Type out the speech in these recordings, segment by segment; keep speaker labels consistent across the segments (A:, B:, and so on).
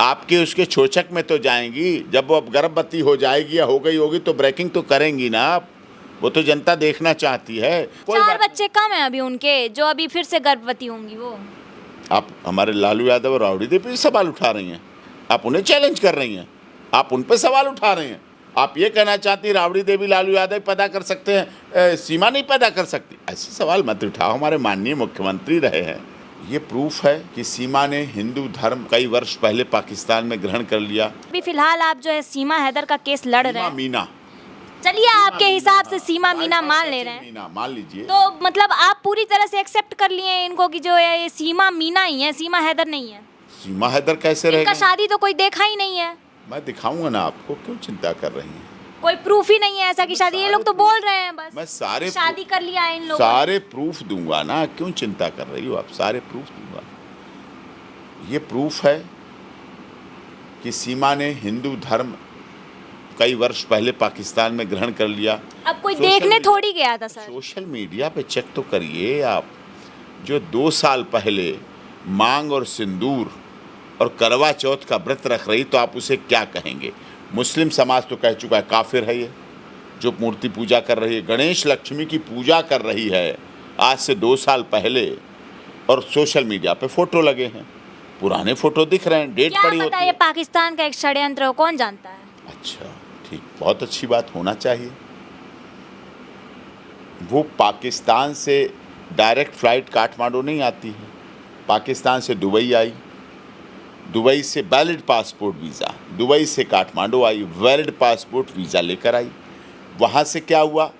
A: आपके उसके चोचक में तो जाएंगी, जब वो अब गर्भवती हो जाएगी या हो गई होगी तो ब्रेकिंग तो करेंगी ना आप। वो तो जनता देखना चाहती है। कोई
B: 4
A: बात
B: बच्चे कम हैं अभी उनके, जो अभी फिर से गर्भवती होंगी वो।
A: नहीं। आप हमारे लालू यादव और राबड़ी देवी पे सवाल उठा रही हैं, आप उन्हें चैलेंज कर रही हैं, आप उन पे सवाल उठा रहे हैं। आप ये कहना चाहती हैं राबड़ी देवी लालू यादव पैदा कर सकते हैं, सीमा नहीं पैदा कर सकती, ऐसे सवाल मत उठाओ। हमारे माननीय मुख्यमंत्री रहे हैं। ये प्रूफ है कि सीमा ने हिंदू धर्म कई वर्ष पहले पाकिस्तान में ग्रहण कर लिया।
B: अभी फिलहाल आप जो है सीमा हैदर का केस लड़ रहे हैं।
A: मीना,
B: चलिए आपके हिसाब से सीमा मीना मान ले रहे हैं,
A: मीना मान लीजिए।
B: तो मतलब आप पूरी तरह से एक्सेप्ट कर लिए हैं इनको कि जो है ये सीमा मीना ही है, सीमा हैदर नहीं है।
A: सीमा हैदर कैसे
B: इनका
A: रहेगा?
B: शादी तो कोई देखा ही नहीं है।
A: मैं दिखाऊंगा ना आपको, क्यों चिंता कर रही हैं?
B: कोई प्रूफ ही नहीं है ऐसा कि शादी, ये लोग तो बोल रहे हैं बस
A: मैं सारे
B: शादी कर लिया है इन लोगों
A: सारे प्रूफ दूंगा ना, क्यों चिंता कर रही हो आप? सारे प्रूफ दूंगा। ये प्रूफ है कि सीमा ने हिंदू धर्म कई वर्ष पहले पाकिस्तान में ग्रहण कर लिया।
B: अब कोई
A: सोशल
B: देखने
A: मीडिया-
B: थोड़ी गया था सर।
A: सोशल मीडिया पे चेक तो करिए आप। जो 2 साल पहले मांग और सिंदूर और करवा चौथ का व्रत रख रही, तो आप उसे क्या कहेंगे? मुस्लिम समाज तो कह चुका है काफिर है ये, जो मूर्ति पूजा कर रही है, गणेश लक्ष्मी की पूजा कर रही है आज से 2 साल पहले, और सोशल मीडिया पे फोटो लगे हैं, पुराने फोटो दिख रहे हैं, डेट
B: क्या
A: पड़ी
B: पता
A: होती
B: ये
A: है।
B: पाकिस्तान का एक षड्यंत्र हो, कौन जानता है।
A: अच्छा ठीक, बहुत अच्छी बात, होना चाहिए। वो पाकिस्तान से डायरेक्ट फ्लाइट काठमांडू नहीं आती है, पाकिस्तान से दुबई आई, दुबई से वैलिड पासपोर्ट वीज़ा, दुबई से काठमांडू आई, वैलिड पासपोर्ट वीज़ा लेकर आई। वहाँ से क्या हुआ?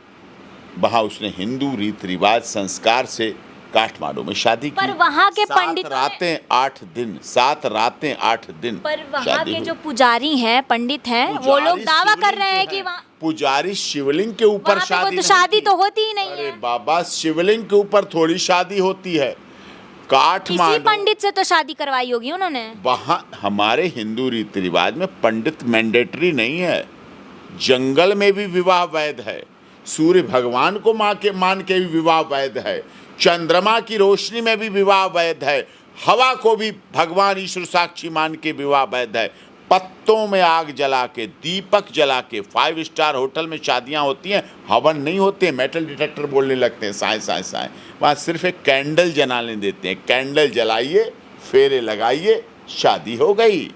A: वहाँ उसने हिंदू रीति रिवाज संस्कार से काठमांडू में शादी की।
B: पर वहाँ के
A: 7
B: पंडितों ने-
A: रातें 8 दिन, 7 रातें 8 दिन
B: पर वहाँ
A: शादी
B: के
A: हुई।
B: जो पुजारी हैं, पंडित हैं, वो
A: पुजारी
B: लोग दावा कर
A: शिवलिंग
B: रहे हैं
A: के
B: कि वहाँ
A: पुजारी शिवलिंग के ऊपर
B: वहाँ पे
A: शादी
B: कोई तो
A: नहीं
B: शादी
A: की।
B: तो होती ही नहीं
A: अरे
B: है।
A: बाबा, शिवलिंग के ऊपर थोड़ी शादी होती है।
B: किसी
A: काठमांडू,
B: पंडित से तो शादी करवाई होगी उन्होंने।
A: वहाँ हमारे हिंदू रीति रिवाज में पंडित मैंडेटरी नहीं है। जंगल में भी विवाह वैध है, सूर्य भगवान को मान के भी विवाह वैध है, चंद्रमा की रोशनी में भी विवाह वैध है, हवा को भी भगवान ईश्वर साक्षी मान के विवाह वैध है। पत्तों में आग जला के, दीपक जला के 5 स्टार होटल में शादियां होती हैं, हवन नहीं होते हैं। मेटल डिटेक्टर बोलने लगते हैं साए साए साए। वहाँ सिर्फ एक कैंडल जलाने देते हैं, कैंडल जलाइए, फेरे लगाइए, शादी हो गई।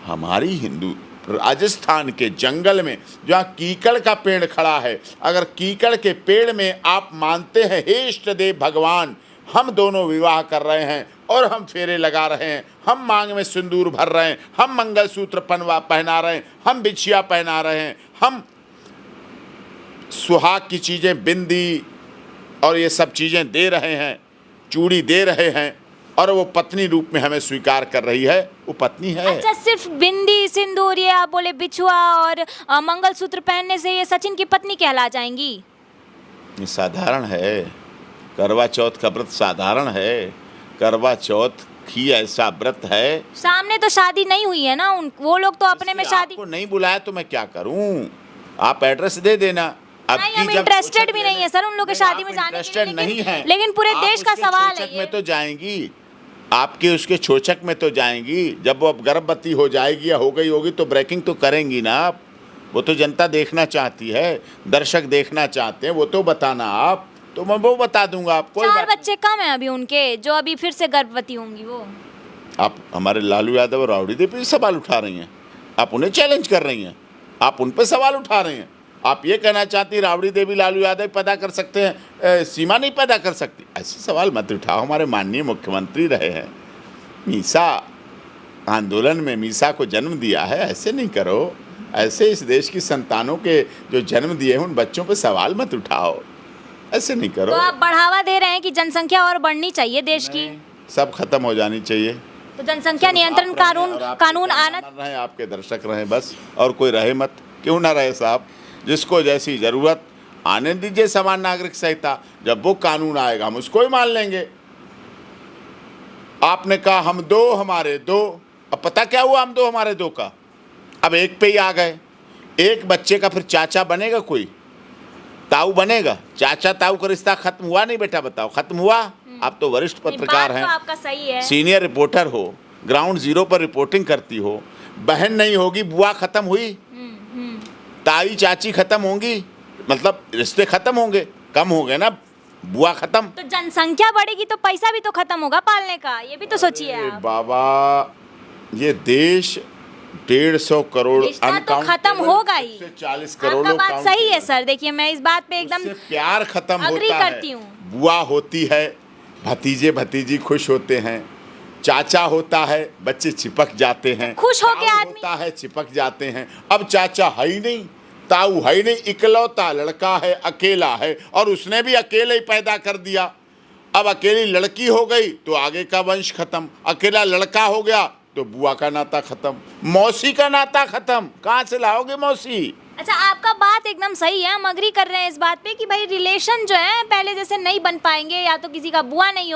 A: हमारी हिंदू राजस्थान के जंगल में जहाँ कीकड़ का पेड़ खड़ा है, अगर कीकड़ के पेड़ में आप मानते हैं हे इष्ट देव भगवान, हम दोनों विवाह कर रहे हैं और हम फेरे लगा रहे हैं, हम मांग में सिंदूर भर रहे हैं, हम मंगलसूत्र पहना रहे हैं, हम बिछिया पहना रहे हैं, हम सुहाग की चीज़ें, बिंदी और ये सब चीज़ें दे रहे हैं, चूड़ी दे रहे हैं, और वो पत्नी रूप में हमें स्वीकार कर रही है, वो पत्नी है।
B: अच्छा, सिर्फ बिंदी सिंदूर, ये आप बोले बिछुआ और मंगलसूत्र पहनने से ये सचिन की पत्नी कहला जाएंगी?
A: ये साधारण है, करवा चौथ का व्रत साधारण है। करवा चौथ ही ऐसा व्रत है।
B: सामने तो शादी नहीं हुई है ना, वो लोग तो अपने में शादी।
A: आपको नहीं बुलाया तो मैं क्या करूं? आप एड्रेस दे देना।
B: नहीं, हम इंटरेस्टेड भी नहीं है सर उन लोग की शादी में जाने के लिए,
A: नहीं है,
B: लेकिन पूरे देश का सवाल है
A: में
B: ये।
A: तो जाएंगी, आपके उसके चोचक में तो जाएंगी। जब वो अब गर्भवती हो जाएगी या हो गई होगी तो ब्रेकिंग तो करेंगी ना आप। वो तो जनता देखना चाहती है, दर्शक देखना चाहते हैं, वो तो बताना आप, तो मैं वो बता दूंगा आपको।
B: 4 बच्चे कम हैं अभी उनके, जो अभी फिर से गर्भवती होंगी वो।
A: आप हमारे लालू यादव और राबड़ी देवी पे सवाल उठा रही हैं, आप उन्हें चैलेंज कर रही हैं, आप उन पे सवाल उठा रहे हैं। आप ये कहना चाहती हैं राबड़ी देवी लालू यादव पैदा कर सकते हैं, सीमा नहीं पैदा कर सकती, ऐसे सवाल मत उठाओ। हमारे माननीय मुख्यमंत्री रहे हैं, मीसा आंदोलन में मीसा को जन्म दिया है, ऐसे नहीं करो। ऐसे इस देश की संतानों के जो जन्म दिए हैं उन बच्चों पे सवाल मत उठाओ, ऐसे नहीं करो।
B: तो आप बढ़ावा दे रहे हैं कि जनसंख्या और बढ़नी चाहिए देश की,
A: सब खत्म हो जानी चाहिए।
B: तो जनसंख्या नियंत्रण कानून आना।
A: रहे आपके दर्शक रहे बस, और कोई रहे मत, क्यों ना रहे साहब, जिसको जैसी जरूरत आने दीजिए। समान नागरिक संहिता, जब वो कानून आएगा हम उसको ही मान लेंगे। आपने कहा हम 2 हमारे 2, अब पता क्या हुआ हम 2 हमारे 2 का, अब 1 पे ही आ गए। 1 बच्चे का फिर चाचा बनेगा कोई, ताऊ बनेगा? चाचा ताऊ का रिश्ता खत्म हुआ नहीं बेटा, बताओ खत्म हुआ? आप तो वरिष्ठ पत्रकार हैं,
B: आपका सही है,
A: सीनियर रिपोर्टर हो, ग्राउंड जीरो पर रिपोर्टिंग करती हो, बहन नहीं होगी, बुआ खत्म हुई, ताई चाची खत्म होंगी, मतलब रिश्ते खत्म होंगे, कम हो गए ना, बुआ खत्म।
B: तो जनसंख्या बढ़ेगी तो पैसा भी तो खत्म होगा पालने का, ये भी तो सोचिए
A: अरे
B: आप।
A: बाबा, ये देश 150 करोड़
B: रिश्ता तो खत्म होगा ही।
A: 40 करोड़
B: आपका बात सही है सर, देखिए मैं इस बात पे एकदम
A: प्यार खत्म
B: अग्री
A: होता
B: करती
A: है।
B: हूँ।
A: बुआ होती है, भतीजे भतीजी खुश होते हैं, चाचा होता है, बच्चे चिपक जाते हैं,
B: खुश होके
A: ताऊ
B: आदमी
A: होता है, चिपक जाते हैं। अब चाचा है ही नहीं, ताऊ है ही नहीं, इकलौता लड़का है, अकेला है, और उसने भी अकेले ही पैदा कर दिया। अब अकेली लड़की हो गई तो आगे का वंश खत्म, अकेला लड़का हो गया तो बुआ का नाता खत्म, मौसी का नाता खत्म, कहाँ से लाओगे मौसी?
B: अच्छा, आपका बात एकदम सही है, हम अग्री कर रहे हैं इस बात पे कि भाई रिलेशन जो है पहले जैसे नहीं बन पाएंगे, या तो किसी का बुआ नहीं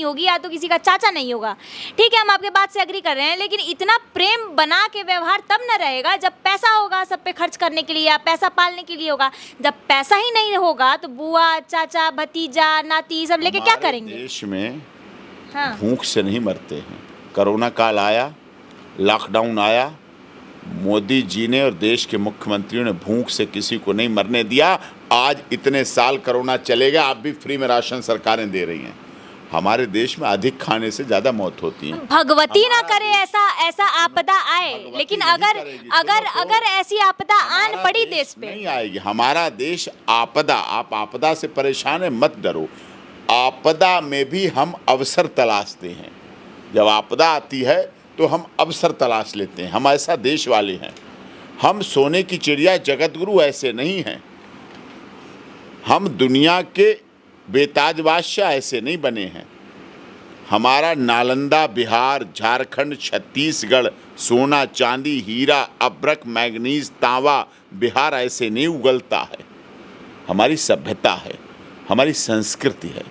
B: होगी, या तो किसी का चाचा नहीं होगा। ठीक है, हम आपके बात से अग्री कर रहे हैं, लेकिन इतना प्रेम बना के व्यवहार तब न रहेगा जब पैसा होगा सब पे खर्च करने के लिए या पैसा पालने के लिए होगा। जब पैसा ही नहीं होगा तो बुआ, चाचा, भतीजा, नाती सब लेके क्या करेंगे?
A: देश में
B: हाँ।
A: भूख से नहीं मरते हैं। कोरोना काल आया, लॉकडाउन आया, मोदी जी ने और देश के मुख्यमंत्रियों ने भूख से किसी को नहीं मरने दिया। आज इतने साल कोरोना चलेगा, आप भी फ्री में राशन सरकारें दे रही हैं। हमारे देश में अधिक खाने से ज्यादा मौत होती है।
B: भगवती ना करे ऐसा आपदा आए, लेकिन अगर ऐसी आपदा आन पड़ी देश पे,
A: नहीं आएगी। हमारा देश आपदा, आप आपदा से परेशान है, मत डरो। आपदा में भी हम अवसर तलाशते हैं। जब आपदा आती है तो हम अवसर तलाश लेते हैं। हम ऐसा देश वाले हैं। हम सोने की चिड़िया जगतगुरु ऐसे नहीं हैं। हम दुनिया के बेताज बादशाह ऐसे नहीं बने हैं। हमारा नालंदा, बिहार, झारखंड, छत्तीसगढ़ सोना, चांदी, हीरा, अब्रक, मैग्नीज, तांबा, बिहार ऐसे नहीं उगलता है। हमारी सभ्यता है, हमारी संस्कृति है।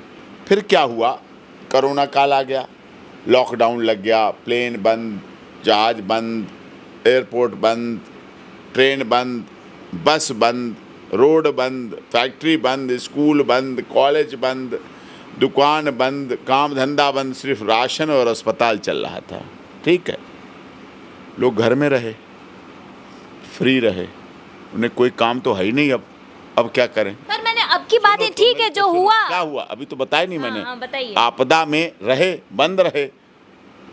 A: फिर क्या हुआ? कोरोना काल आ गया, लॉकडाउन लग गया, प्लेन बंद, जहाज बंद, एयरपोर्ट बंद, ट्रेन बंद, बस बंद, रोड बंद, फैक्ट्री बंद, स्कूल बंद, कॉलेज बंद, दुकान बंद, काम धंधा बंद, सिर्फ राशन और अस्पताल चल रहा था। ठीक है, लोग घर में रहे, फ्री रहे, उन्हें कोई काम तो है ही नहीं। अब क्या करें?
B: पर मैंने अब की बातें ठीक है जो हुआ,
A: क्या हुआ अभी तो बताया नहीं मैंने।
B: हाँ, बताइए।
A: आपदा में रहे, बंद रहे,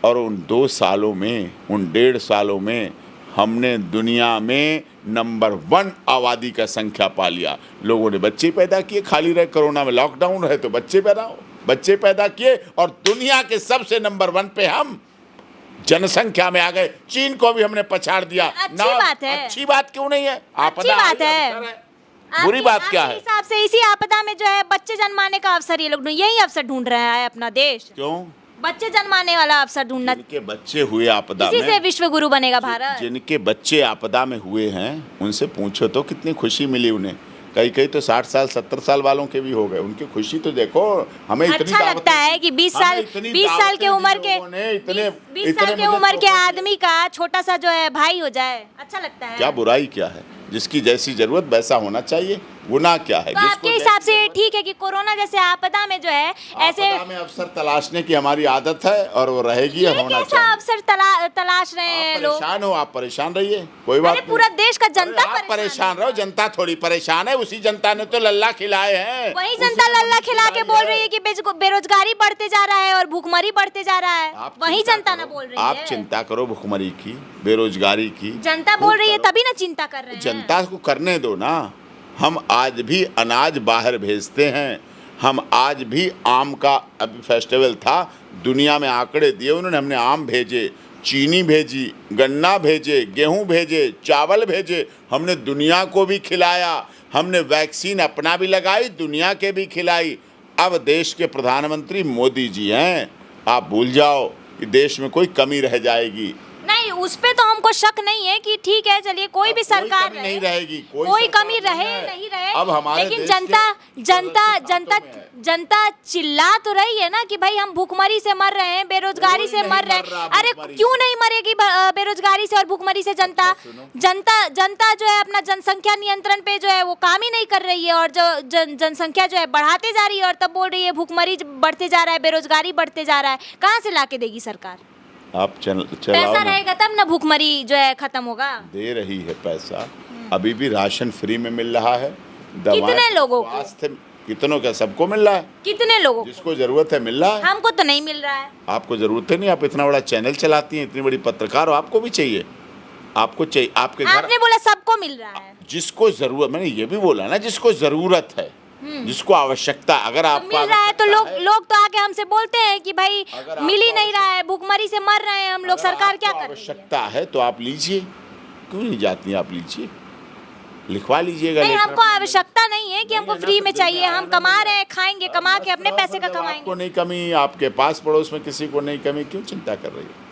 A: और उन 2 सालों में, उन 1.5 सालों में हमने दुनिया में नंबर 1 आबादी का संख्या पा लिया। लोगों ने बच्चे पैदा किए, खाली रहे, कोरोना में लॉकडाउन रहे तो बच्चे पैदा किए, और दुनिया के सबसे नंबर 1 पे हम जनसंख्या में आ गए। चीन को भी हमने पछाड़ दिया।
B: अच्छी बात है।
A: अच्छी बात क्यों नहीं है?
B: अच्छी बात है।
A: बुरी बात क्या है?
B: हिसाब से इसी आपदा में जो है बच्चे जन्माने का अवसर ये लोग यही अवसर ढूंढ रहा है अपना देश।
A: क्यों?
B: बच्चे जन्माने वाला अवसर ढूंढना।
A: जिनके बच्चे हुए आपदा
B: इसी
A: में,
B: से विश्व गुरु बनेगा भारत।
A: जिनके बच्चे आपदा में हुए हैं उनसे पूछो तो कितनी खुशी मिली उन्हें। कई तो 60 साल 70 साल वालों के भी हो गए, उनकी खुशी तो देखो। हमें इतनी
B: अच्छा लगता है कि 20 साल के उम्र के 20 साल के उम्र के आदमी का छोटा सा जो है भाई हो जाए, अच्छा लगता है।
A: क्या बुराई क्या है? जिसकी जैसी जरूरत वैसा होना चाहिए। गुनाह क्या है?
B: तो आपके हिसाब से ठीक है कि कोरोना जैसे आपदा में जो है ऐसे
A: आपदा में अवसर तलाशने की हमारी आदत है और वो रहेगी और होना
B: कैसा
A: चाहिए।
B: अवसर तलाश रहे हैं लोग?
A: परेशान हो, आप परेशान रहिए, कोई बात
B: अरे
A: नहीं।
B: पूरा देश का जनता
A: आप परेशान रहो, जनता थोड़ी परेशान है। उसी जनता ने तो लल्ला खिलाए हैं।
B: वही जनता लल्ला खिला के बोल रही है कि बेरोजगारी बढ़ते जा रहा है और भूखमरी बढ़ते जा रहा है। वही जनता ना बोल रही है।
A: आप चिंता करो भूखमरी की, बेरोजगारी की।
B: जनता बोल रही है तभी ना चिंता कर रहे हैं।
A: जनता को करने दो ना। हम आज भी अनाज बाहर भेजते हैं। हम आज भी आम का, अभी फेस्टिवल था, दुनिया में आंकड़े दिए उन्होंने। हमने आम भेजे, चीनी भेजी, गन्ना भेजे, गेहूं भेजे, चावल भेजे। हमने दुनिया को भी खिलाया। हमने वैक्सीन अपना भी लगाई, दुनिया के भी खिलाई। अब देश के प्रधानमंत्री मोदी जी हैं। आप भूल जाओ कि देश में कोई कमी रह जाएगी।
B: नहीं, उस पे तो हमको शक नहीं है कि ठीक है, चलिए कोई भी सरकार
A: कमी नहीं रहेगी,
B: कोई कमी रहे नहीं रहे।
A: अब हमारे
B: लेकिन
A: देश
B: जनता चिल्ला तो रही है ना कि भाई हम भूखमरी से मर रहे हैं, बेरोजगारी से मर रहे हैं। अरे क्यों नहीं मरेगी बेरोजगारी से और भूखमरी से जनता? जनता जो है अपना जनसंख्या नियंत्रण पे जो है वो काम ही नहीं कर रही है, और जो जनसंख्या जो है बढ़ाते जा रही है, और तब बोल रही है भूखमरी बढ़ते जा रहा है, बेरोजगारी बढ़ते जा रहा है। कहाँ से ला के देगी सरकार?
A: आप चलाओ
B: पैसा
A: ना।
B: रहेगा तब ना भूखमरी जो है खत्म होगा।
A: दे रही है पैसा, अभी भी राशन फ्री में मिल रहा है, दवाएं
B: कितने लोगों को?
A: स्वास्थ्य कितनों का, सबको मिल रहा है,
B: कितने लोगों को?
A: जिसको जरूरत है मिल रहा है।
B: हमको तो नहीं मिल रहा है।
A: आपको जरूरत है नहीं, आप इतना बड़ा चैनल चलाती हैं, इतनी बड़ी पत्रकार हो, आपको भी चाहिए, आपको चाहिए। आपके घर
B: आपने बोला सबको मिल रहा है,
A: जिसको जरूरत, मैंने ये भी बोला ना, जिसको जरूरत है, जिसको आवश्यकता, अगर
B: तो
A: आपको
B: मिल रहा है तो
A: आवश्यकता है,
B: लोग तो आके हमसे बोलते हैं कि भाई
A: अगर
B: मिल ही
A: आपको
B: नहीं रहा है, भूखमरी से मर रहे हैं हम लोग,
A: अगर
B: सरकार क्या
A: आपको
B: कर रही है?
A: आवश्यकता है तो आप लीजिए, क्यों नहीं जाती हैं? आप लीजिए, लिखवा लीजिएगा।
B: नहीं,
A: लेटर
B: हमको
A: अपने
B: आवश्यकता नहीं है कि हमको
A: लेना
B: फ्री
A: तो
B: में
A: देना
B: चाहिए,
A: है
B: हम
A: ना,
B: कमा
A: लेना।
B: रहे हैं, खाएंगे, कमा के अपने पैसे का
A: जब आपको
B: कमाएंगे।
A: नहीं कमी, आपके पास पड़ोस में किसी को नहीं कमी, क्यों चिंता कर रही है?